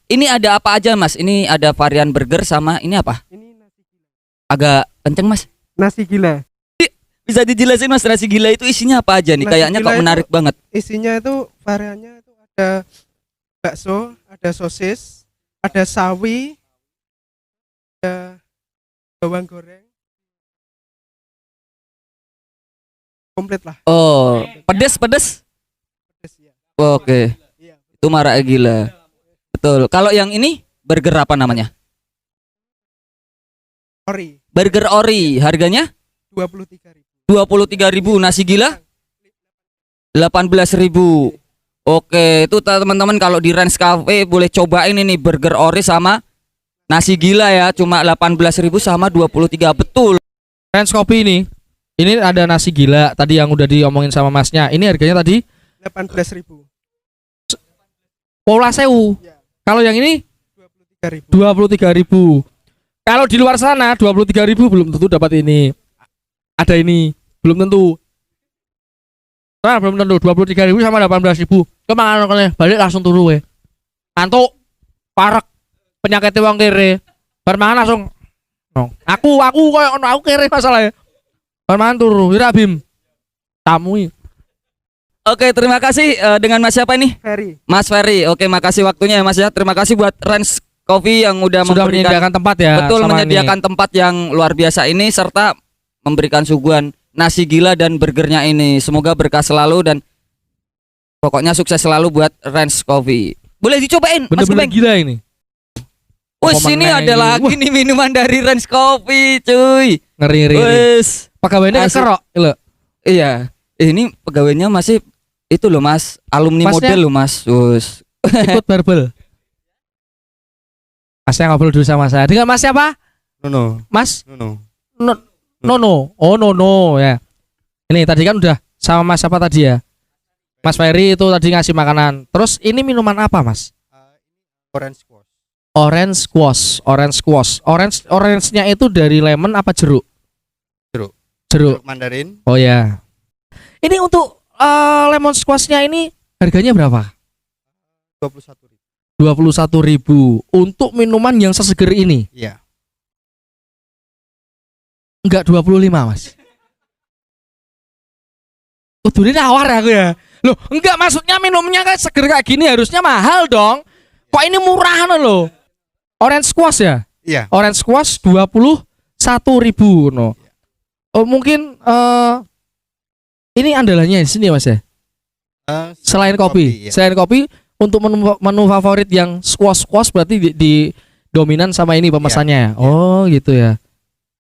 Ini ada apa aja, Mas? Ini ada varian burger sama ini apa?
Ini nasi gila.
Agak kenceng, Mas.
Nasi gila.
Bisa dijelasin, Mas, nasi gila itu isinya apa aja nih?
Nasi
Kayaknya
gila
kok
itu
menarik banget.
Isinya itu variannya itu ada bakso, ada sosis, ada sawi, ada bawang goreng. Komplit lah.
Oh, pedes.
Pedes ya.
Oke.
Iya.
Itu marak gila. Betul. Kalau yang ini burger apa namanya?
Ori
Burger Ori. Harganya
23.000.
23.000. Nasi gila 18.000. Oke, itu teman-teman kalau di Range Cafe boleh cobain ini burger Ori sama nasi gila ya, cuma 18.000 sama 23. Betul.
Range Kopi ini ada nasi gila tadi yang udah diomongin sama Masnya. Ini harganya tadi
18.000.
pola sewu.
Ya.
Kalau yang ini
23.000.
23.000. Kalau di luar sana 23.000 belum tentu dapat ini. Ada ini belum tentu. Nah, belum tentu 23.000 sama 18.000. Kemana balik langsung turu we. Antuk parek penyakit wong kere. Bar mangan langsung. No. Aku koyo ono aku kere masalahnya. Bar mangan turu, ira Bim. Tamu iki.
Oke, terima kasih dengan Mas siapa ini?
Ferry.
Mas Ferry. Oke, makasih waktunya ya, Mas ya. Terima kasih buat Range Coffee yang udah
Sudah menyediakan tempat ya.
betul,
sama
menyediakan tempat yang luar biasa ini serta memberikan suguhan nasi gila dan burgernya ini. Semoga berkah selalu dan pokoknya sukses selalu buat Range Coffee. Boleh dicobain, Mas
bener-bener
Gembeng.
gila ini.
Wes,
Apa
ini
meneng
ada
ini?
lagi
Wah.
nih minuman dari Range Coffee, cuy.
Ngeri.
Wes.
Pegawainya
Asik.
kekerok lho.
Iya. Ini pegawainya masih itu loh, Mas. Alumni
Masnya-
model loh, Mas. Wes.
Ikut barbel. Masnya ngobrol dulu sama saya. Dengan Mas siapa?
No.
Mas
No.
Nono. Oh Nono ya. Ini tadi kan udah sama Mas siapa tadi ya? Mas Ferry itu tadi ngasih makanan. Terus ini minuman apa, Mas?
Orange squash.
Orange squash. Orange-nya itu dari lemon apa jeruk? Jeruk.
Mandarin.
Oh ya. Ini untuk lemon squashnya ini harganya berapa?
21.000.
21.000 untuk minuman yang seseger ini.
Iya.
Enggak 25, Mas. Udune nawar aku ya. Loh, enggak, maksudnya minumnya kan seger kayak gini harusnya mahal dong. Kok ini murahan loh. Orange squash ya?
Iya.
Orange squash 21.000 no. Oh, mungkin ini andalannya di sini ya, Mas ya. Selain kopi,
iya.
selain kopi untuk menu favorit yang squash berarti di dominan sama ini pemesannya.
Iya.
Oh, gitu ya.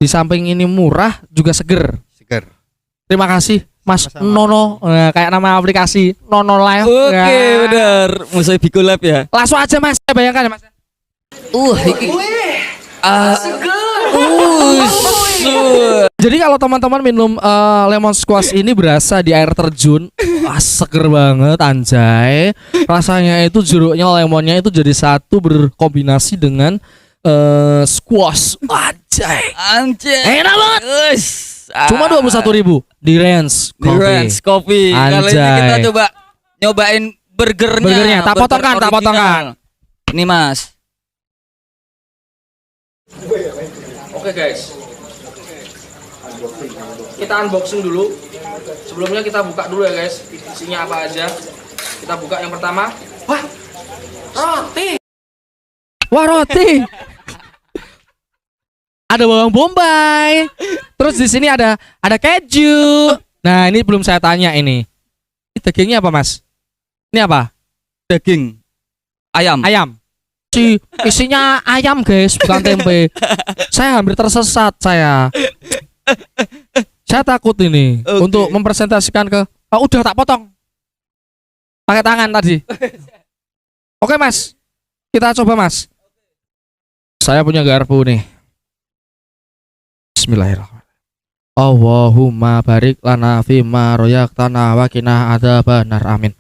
Di samping ini murah juga seger.
Segar.
Terima kasih Mas
Sama-sama.
Nono. Nah, kayak nama aplikasi Nono Live.
Oke,
Ya.
benar. Musai Bigo Lab ya.
Langsung aja Mas, saya bayangkan ya Mas.
Iki.
Jadi kalau teman-teman minum lemon squash ini berasa di air terjun, seger banget anjay. Rasanya itu jeruknya, lemonnya itu jadi satu berkombinasi dengan squash. Anjay. Enak banget. Cuma 21.000 di Range
Di Range Coffee. Kali ini
Anjay.
kita coba nyobain burgernya.
Burgernya, tak
burger
potongkan, tak
original.
potongkan.
Ini Mas.
Oke guys, kita unboxing dulu. Sebelumnya kita buka dulu ya guys, isinya apa aja. Kita buka yang pertama. Wah, roti. Wah, roti. Ada bawang bombay. Terus di sini ada keju. Nah, ini belum saya tanya ini. Ini dagingnya apa, Mas? Ini apa?
Daging ayam.
Ayam. Isinya ayam guys, bukan tempe. Saya hampir tersesat saya. Saya takut ini
Oke.
untuk mempresentasikan ke. Udah tak potong. Pakai tangan tadi. Oke Mas, kita coba Mas. Saya punya garpu nih. Bismillahirrahmanirrahim. Allahumma barik lana fima royaktana wa qina adzabannar. Amin.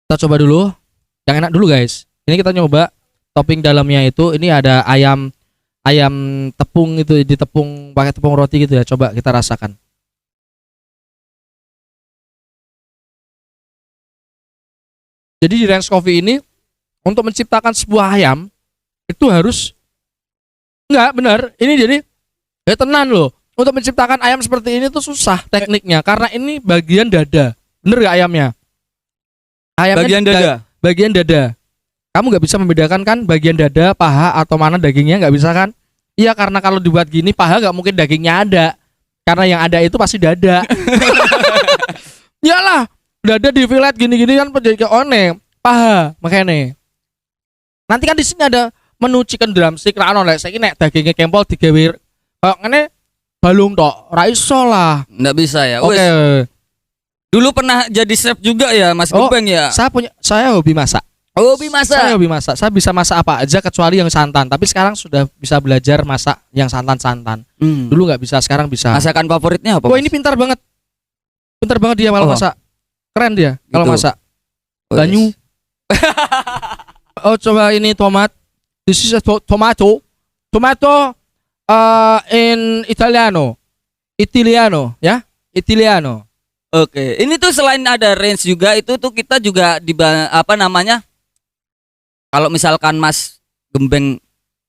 Kita coba dulu. Yang enak dulu guys. Ini kita nyoba topping dalamnya itu. Ini ada ayam tepung itu, ditepung pakai tepung roti gitu ya. Coba kita rasakan. Jadi di Range Coffee ini untuk menciptakan sebuah ayam itu harus enggak benar. Ini jadi tenan loh. Untuk menciptakan ayam seperti ini tuh susah tekniknya karena ini bagian dada. Bener gak ayamnya? Ayamnya
Bagian dada.
Bagian dada. Kamu nggak bisa membedakan kan bagian dada, paha atau mana dagingnya, nggak bisa kan? Iya, karena kalau dibuat gini paha nggak mungkin dagingnya ada. Karena yang ada itu pasti dada. Iyalah, dada di fillet gini-gini kan jadi one, paha makanya. Nanti kan di sini ada menu chicken drumstick ra ono lek saiki nek dagingnya kempol digawe kok ngene balung tok, ra iso lah.
Nggak bisa ya.
Oke.
Wes. Dulu pernah jadi chef juga ya Mas
Oh,
Gembeng ya.
Saya hobi masak.
Hobi masak.
Saya hobi masak. Saya bisa masak apa aja kecuali yang santan. Tapi sekarang sudah bisa belajar masak yang santan-santan. Dulu nggak bisa, sekarang bisa.
Masakan favoritnya apa?
Wah
Mas?
ini pintar banget. Pintar banget dia kalau
Oh.
masak. Keren dia kalau
Gitu.
masak.
Wes.
Banyu. Oh coba ini tomat. This is a tomato. Tomato in Italiano. Italiano ya. Italiano.
Oke, ini tuh selain ada range juga itu tuh kita juga apa namanya? Kalau misalkan Mas Gembeng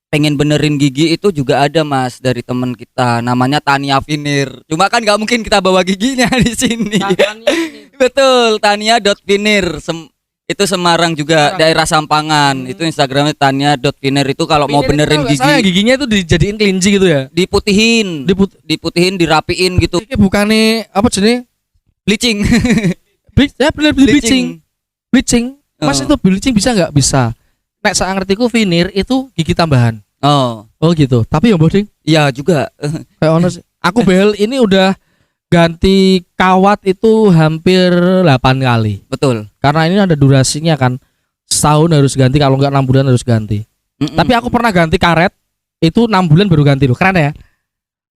pengen benerin gigi itu juga ada Mas dari teman kita namanya Tania Finir. Cuma kan nggak mungkin kita bawa giginya di sini. Betul, Tania.finir. Itu Semarang juga,
Semarang.
daerah Sampangan. Itu Instagramnya Tania.finir itu kalau mau benerin
Saya
gigi
giginya itu dijadiin kelinci gitu ya.
diputihin, dirapiin gitu.
Ini bukannya apa jenis?
Bleaching.
Ya bener bleaching. Bleaching. Mas
Oh.
itu bleaching bisa nggak? Bisa. Nek saya ngertiku veneer itu gigi tambahan.
Oh,
Oh gitu. Tapi yang boding
iya juga.
kayak ono sih. Aku behel ini udah ganti kawat itu hampir 8 kali.
Betul.
Karena ini ada durasinya kan. Setahun harus ganti, kalau nggak 6 bulan harus ganti. Tapi aku pernah ganti karet itu 6 bulan baru ganti loh. Keren ya?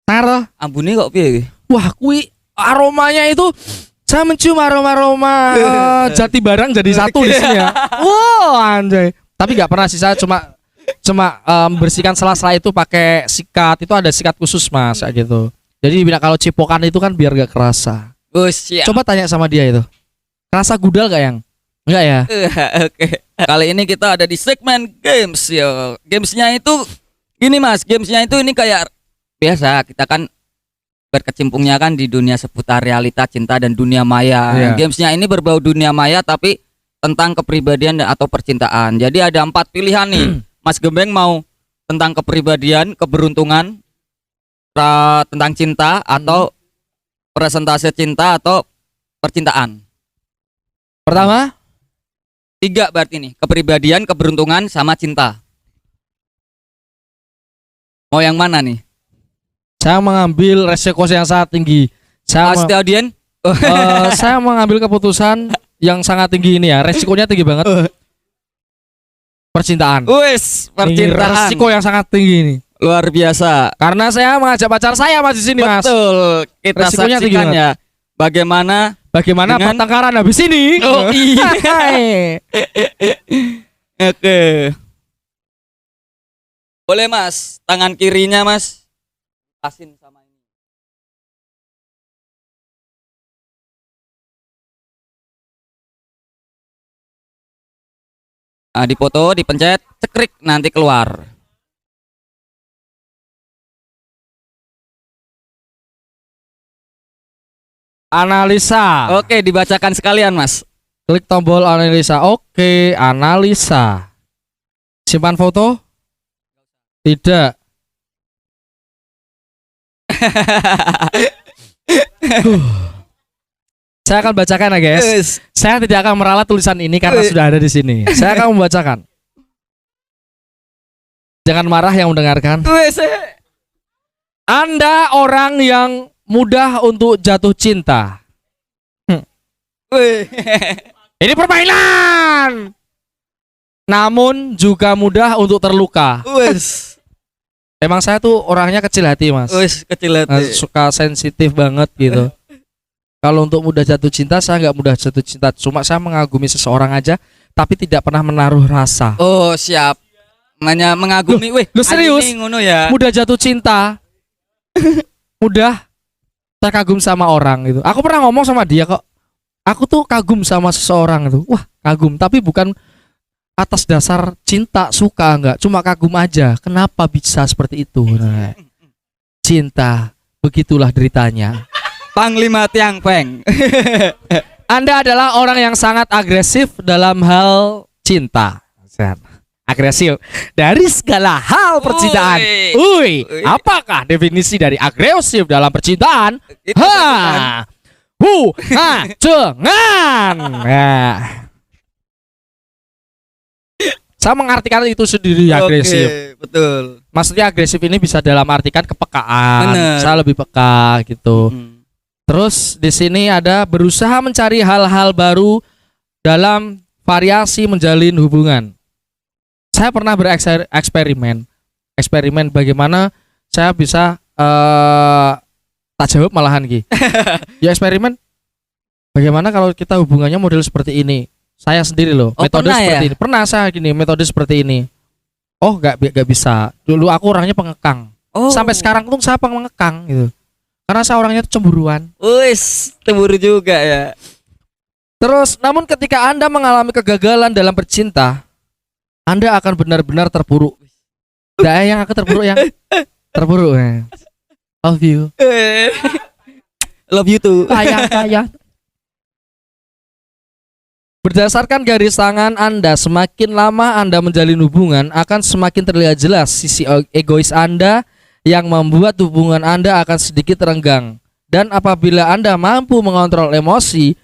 Taruh.
ambune kok piye?
Wah, kui aromanya itu saya mencium aroma jati barang jadi satu di sini ya. Wow, anjay. Tapi nggak pernah sih, saya cuma membersihkan sela-sela itu pakai sikat. Itu ada sikat khusus Mas kayak gitu. Jadi bila kalau cipokan itu kan biar gak kerasa.
Siap.
Coba tanya sama dia itu. Kerasa gudal gak yang? Enggak ya?
Oke. Kali ini kita ada di segmen games ya. Gamesnya itu gini Mas, gamesnya itu ini kayak biasa kita kan berkecimpungnya kan di dunia seputar realita cinta dan dunia maya.
Iya.
Gamesnya ini berbau dunia maya tapi tentang kepribadian atau percintaan. Jadi ada 4 pilihan nih. Mas Gembeng mau tentang kepribadian, keberuntungan, tentang cinta atau presentase cinta atau percintaan.
Pertama,
3 berarti nih, kepribadian, keberuntungan sama cinta. Mau yang mana nih?
Saya mengambil resiko yang sangat tinggi.
Mas Teodien.
Saya mengambil keputusan yang sangat tinggi ini ya. Resikonya tinggi banget. Percintaan.
Wes,
Ini
percintaan.
resiko yang sangat tinggi ini.
Luar biasa.
Karena saya mengajak pacar saya Mas di sini, Mas.
Betul. Kita
Resikonya tinggi
saksikan
banget.
ya. Bagaimana
Dengan
dengan-
pertengkaran habis ini.
Oh iya. Oke. Boleh Mas, tangan kirinya Mas. Pasin sama ini. Ah, dipoto, dipencet, cekrik nanti keluar.
Analisa.
Oke, dibacakan sekalian Mas.
Klik tombol analisa. Oke, analisa. Simpan foto? Tidak. Saya akan bacakan ya, guys.
Yes.
Saya tidak akan meralat tulisan ini karena
Wih.
sudah ada di sini. Saya akan membacakan. Jangan marah yang mendengarkan.
Wes.
Anda orang yang mudah untuk jatuh cinta.
Wih.
Ini permainan. Namun juga mudah untuk terluka.
Wes.
Emang saya tuh orangnya kecil hati, Mas.
Wes kecil hati.
Suka sensitif banget gitu. Kalau untuk mudah jatuh cinta, saya nggak mudah jatuh cinta. Cuma saya mengagumi seseorang aja, tapi tidak pernah menaruh rasa.
Oh, siap. Mengagumi. Wih,
lu serius?
anjing, ngono ya.
Mudah jatuh cinta, mudah terkagum sama orang gitu. Aku pernah ngomong sama dia kok. Aku tuh kagum sama seseorang itu. Wah, kagum. Tapi bukan atas dasar cinta, suka enggak. Cuma kagum aja. Kenapa bisa seperti itu? Nah, cinta, begitulah deritanya.
Panglima Tiang Peng.
Anda adalah orang yang sangat agresif dalam hal cinta. Agresif dari segala hal percintaan.
Ui.
Ui, apakah definisi dari agresif dalam percintaan?
Itu
Ha, jangan. Nah. Saya mengartikan itu sendiri agresif.
Oke, betul.
Maksudnya agresif ini bisa dalam artikan kepekaan.
Bener.
Saya lebih peka gitu.
Hmm.
Terus di sini ada berusaha mencari hal-hal baru dalam variasi menjalin hubungan. Saya pernah eksperimen bagaimana saya bisa tak jawab malahan Ki. Ya eksperimen bagaimana kalau kita hubungannya model seperti ini. Saya sendiri loh,
Oh,
metode
pernah
seperti
ya?
ini. Pernah saya gini, metode seperti ini. Oh, nggak bisa. Dulu aku orangnya pengekang.
Oh.
Sampai sekarang tuh saya pengekang gitu. Karena saya orangnya tuh cemburuan.
Wis, cemburu juga ya.
Terus, namun ketika Anda mengalami kegagalan dalam bercinta, Anda akan benar-benar terpuruk. Yang akan terpuruk yang terpuruk. Love you.
Love you too.
Sayang. Berdasarkan garis tangan Anda, semakin lama Anda menjalin hubungan, akan semakin terlihat jelas sisi egois Anda yang membuat hubungan Anda akan sedikit renggang. Dan apabila Anda mampu mengontrol emosi,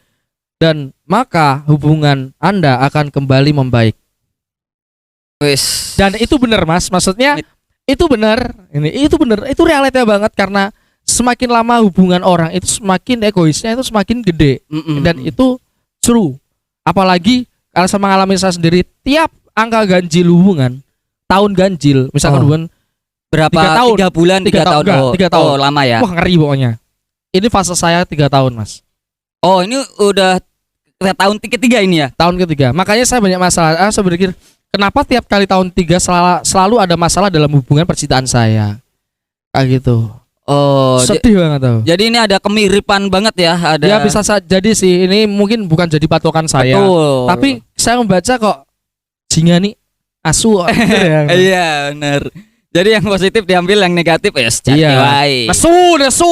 dan maka hubungan Anda akan kembali membaik.
Wis.
Dan itu benar Mas, maksudnya itu benar. Itu benar, itu realita banget karena semakin lama hubungan orang itu semakin egoisnya itu semakin gede. Dan itu true. Apalagi kalau saya mengalami saya sendiri, tiap angka ganjil hubungan, tahun ganjil, misalkan hubungan
berapa
3 tahun,
3 bulan 3 tahun.
enggak,
Oh,
3 tahun.
Oh, lama ya.
Wah ngeri pokoknya. Ini fase saya 3 tahun Mas.
Oh, ini udah tahun ketiga ini ya.
Tahun ketiga. Makanya saya banyak masalah. Saya berpikir kenapa tiap kali tahun 3 selalu ada masalah dalam hubungan percintaan saya. Kayak gitu.
Oh,
Sedih banget tuh.
jadi ini ada kemiripan banget ya, ada.
Ya bisa jadi sih. Ini mungkin bukan jadi patokan saya.
Betul.
Tapi saya membaca kok jinga nih asu.
Iya, benar. Jadi yang positif diambil, yang negatif ya
Iya.
wae.
Nesu.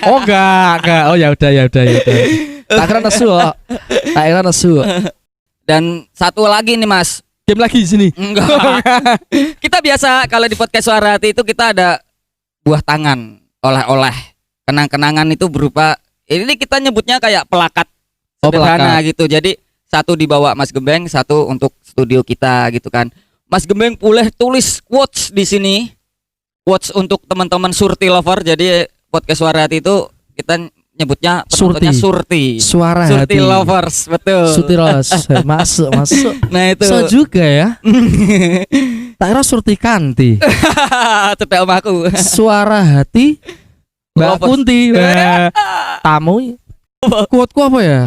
Oh enggak. Oh ya udah. Tak kira nesu.
Dan satu lagi nih Mas.
Game lagi di sini.
Enggak. Kita biasa kalau di podcast Suara Hati itu kita ada buah tangan, oleh-oleh. Kenang-kenangan itu berupa ini kita nyebutnya kayak pelakat sederhana gitu. Jadi satu dibawa Mas Gembeng, satu untuk studio kita gitu kan. Mas Gembeng boleh tulis quotes di sini. quotes untuk teman-teman Surti lover. Jadi podcast Suara Hati itu kita nyebutnya penontonnya Surti.
Suara
Surti
hati.
lovers, betul.
Surti lovers. masuk.
Nah itu.
So juga ya. Tak kira Surti Kanti.
Cetek om aku.
Suara hati Mbak
Lovers.
Kunti. Tamu. Quoteku apa ya?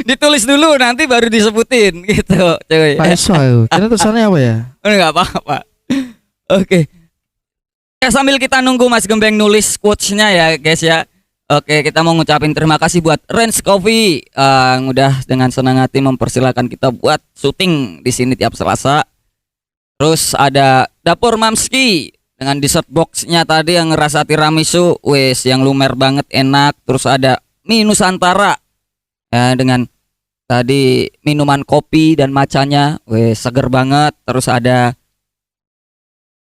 Ditulis dulu nanti baru disebutin gitu, cuy.
Pak Iso aku. Kira tulisannya apa ya?
Enggak apa-apa. Oke. Ya, sambil kita nunggu Mas Gembeng nulis quotes-nya ya, guys ya. Oke, kita mau ngucapin terima kasih buat Range Coffee yang udah dengan senang hati mempersilahkan kita buat syuting di sini tiap Selasa. Terus ada Dapur Mamski dengan dessert box-nya tadi yang rasa tiramisu, wes yang lumer banget enak. Terus ada Mie Nusantara ya, dengan tadi minuman kopi dan macanya, wes seger banget. Terus ada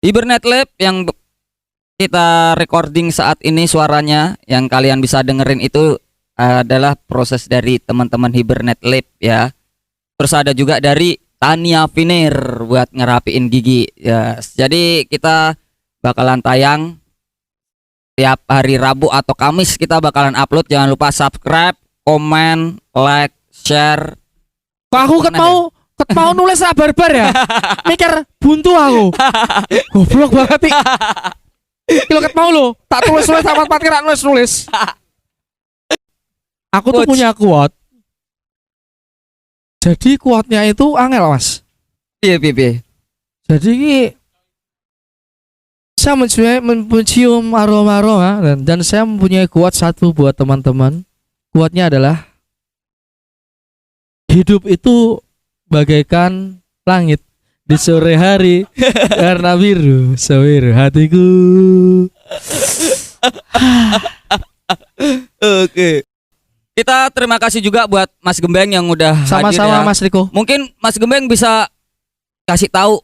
Hibernate Lab yang kita recording saat ini suaranya yang kalian bisa dengerin itu adalah proses dari teman-teman Hibernate Lab ya. Terus ada juga dari Tania Finir buat ngerapiin gigi ya. Jadi kita bakalan tayang tiap hari Rabu atau Kamis, kita bakalan upload. Jangan lupa subscribe, komen, like, share.
Kok aku ket mau nulis barbar ya? Mikir buntu aku. Goblok banget nih. Kilo ket mau lo, tak tulis sama kira nulis. Aku tuh
Quotes.
punya quote. Jadi quote-nya itu angel, Mas.
Iya, piye.
Jadi ini saya mencium aroma dan saya mempunyai quote satu buat teman-teman. Quote-nya adalah hidup itu bagaikan langit di sore hari karena biru sewiru hatiku.
Oke. Kita terima kasih juga buat Mas Gembeng yang udah hadir
Sama-sama
ya.
Mas Riko.
Mungkin Mas Gembeng bisa kasih tahu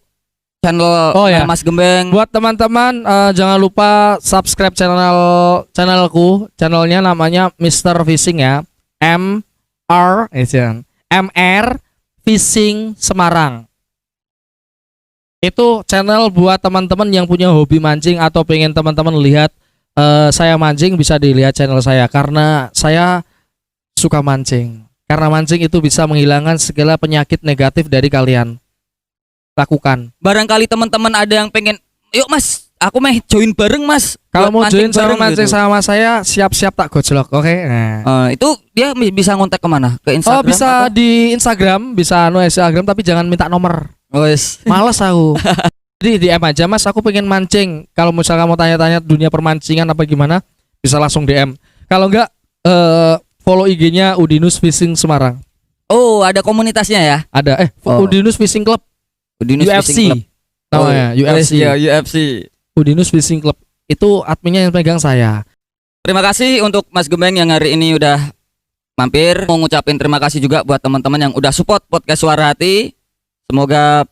channel
ya.
Mas Gembeng.
Buat teman-teman jangan lupa subscribe channelku. Channelnya namanya Mr. Fishing ya. MR Fishing Semarang. Itu channel buat teman-teman yang punya hobi mancing atau pengen teman-teman lihat saya mancing, bisa dilihat channel saya karena saya suka mancing. Karena mancing itu bisa menghilangkan segala penyakit negatif dari kalian. Lakukan.
Barangkali teman-teman ada yang pengen, yuk Mas, aku mah join bareng Mas.
Kalau
Buat
mau join sama
bareng
mancing
gitu.
sama saya, siap-siap tak gojlok, oke? Nah.
Itu dia bisa ngontak kemana? Ke
Oh
Instagram?
bisa di Instagram, bisa Instagram tapi jangan minta nomor.
Wes.
Males aku. Jadi DM aja Mas, aku pengen mancing. Kalau misalnya mau tanya-tanya dunia permancingan apa gimana, bisa langsung DM. Kalau enggak follow IG-nya Udinus Fishing Semarang.
Oh, ada komunitasnya ya?
Ada
Oh.
Udinus Fishing Club.
Udinus Fishing Club.
UFC. Namanya UFC.
Ya, UFC.
Udinus Fishing Club. Itu adminnya yang pegang saya.
Terima kasih untuk Mas Gembeng yang hari ini udah mampir. Mau ngucapin terima kasih juga buat teman-teman yang udah support podcast Suara Hati. Semoga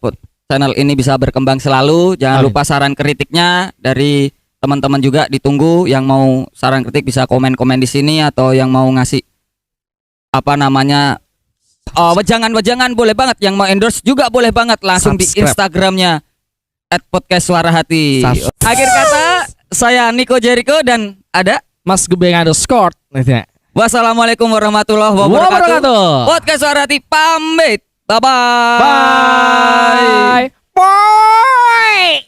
channel ini bisa berkembang selalu. Jangan
Amin.
lupa saran kritiknya dari teman-teman juga ditunggu. Yang mau saran kritik bisa komen-komen di sini, atau yang mau ngasih apa namanya wejangan-wejangan boleh banget. Yang mau endorse juga boleh banget, langsung di
Subscribe.
Instagramnya @podcastsuarahati.
Subscribe.
Akhir kata, saya Nico Jericho dan ada
Mas Gebeng _.
wassalamualaikum warahmatullahi wabarakatuh. Podcast Suara Hati pamit. Bye-bye.
Bye. Bye.